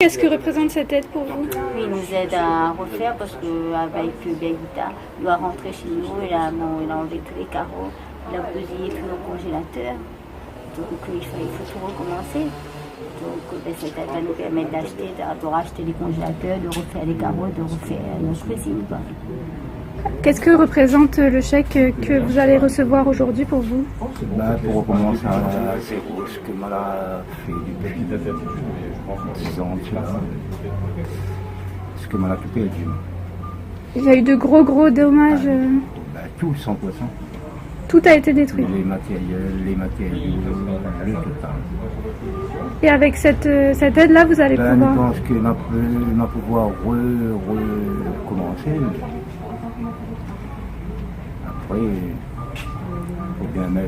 Qu'est-ce que représente cette aide pour vous? Oui, il nous aide à refaire parce qu'avec Belguita, il doit rentrer chez nous, il a enlevé tous les carreaux, il a bousillé tout le congélateur. Donc il faut tout recommencer. Donc cette aide va nous permettre de racheter les congélateurs, de refaire les carreaux, de refaire notre cuisine. Qu'est-ce que représente le chèque que vous allez recevoir aujourd'hui pour vous? Pour recommencer à zéro, ce que Mala fait depuis 10 ans. Ce que Mala a tout perdu. Il y a eu de gros dommages. Tout, 100%. Tout a été détruit. Les matériaux, le total. Et avec cette aide-là, vous allez pouvoir... Je pense qu'on va pouvoir recommencer. Après, il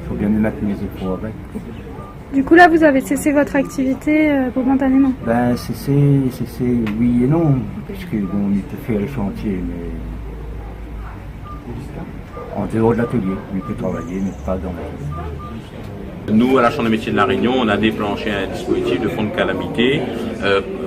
faut bien mettre mes efforts avec. Du coup, là, vous avez cessé votre activité momentanément? Cessé, oui et non, puisque on peut faire les chantiers, mais en dehors de l'atelier, on peut travailler, mais pas dans l'atelier. Nous, à la Chambre des métiers de La Réunion, on a déclenché un dispositif de fonds de calamité.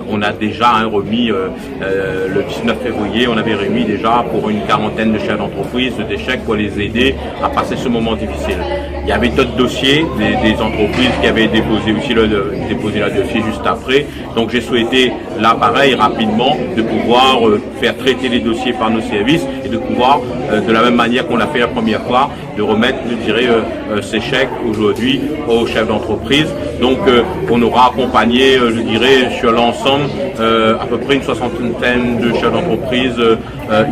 On a déjà remis, le 19 février, on avait remis déjà pour une quarantaine de chefs d'entreprise des chèques pour les aider à passer ce moment difficile. Il y avait d'autres dossiers, des entreprises qui avaient déposé aussi le dossier juste après. Donc j'ai souhaité, là pareil, rapidement, de pouvoir faire traiter les dossiers par nos services et de pouvoir, de la même manière qu'on l'a fait la première fois, de remettre, je dirais, ces chèques aujourd'hui aux chefs d'entreprise. Donc on aura accompagné, je dirais, sur l'ensemble, à peu près une soixantaine de chefs d'entreprise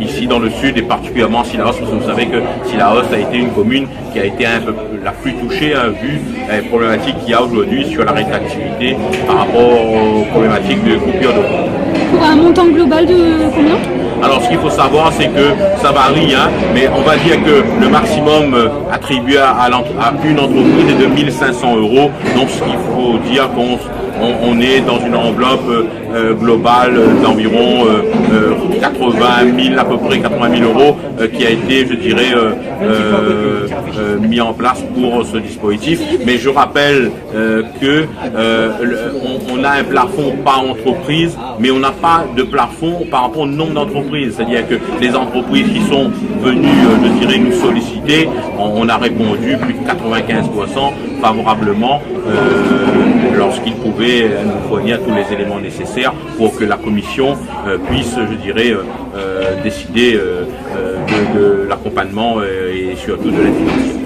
ici dans le sud et particulièrement Sillaos, parce que vous savez que Sillaos a été une commune qui a été un peu la plus touchée vu les problématiques qu'il y a aujourd'hui sur l'arrêt d'activité par rapport aux problématiques de coupure d'eau. Pour un montant global de combien? Alors ce qu'il faut savoir, c'est que ça varie, mais on va dire que le maximum attribué à une entreprise est de 1 500 €. Donc ce qu'il faut dire qu'on est dans une enveloppe globale d'environ 80 000, à peu près 80 000 € qui a été, je dirais, mis en place pour ce dispositif. Mais je rappelle que on a un plafond par entreprise, mais on n'a pas de plafond par rapport au nombre d'entreprises. C'est-à-dire que les entreprises qui sont venues, je dirais, nous solliciter, on a répondu plus de 95% favorablement lorsqu'ils pouvaient nous fournir tous les éléments nécessaires pour que la commission puisse, je dirais, décider de l'accompagnement et surtout de l'aide financière.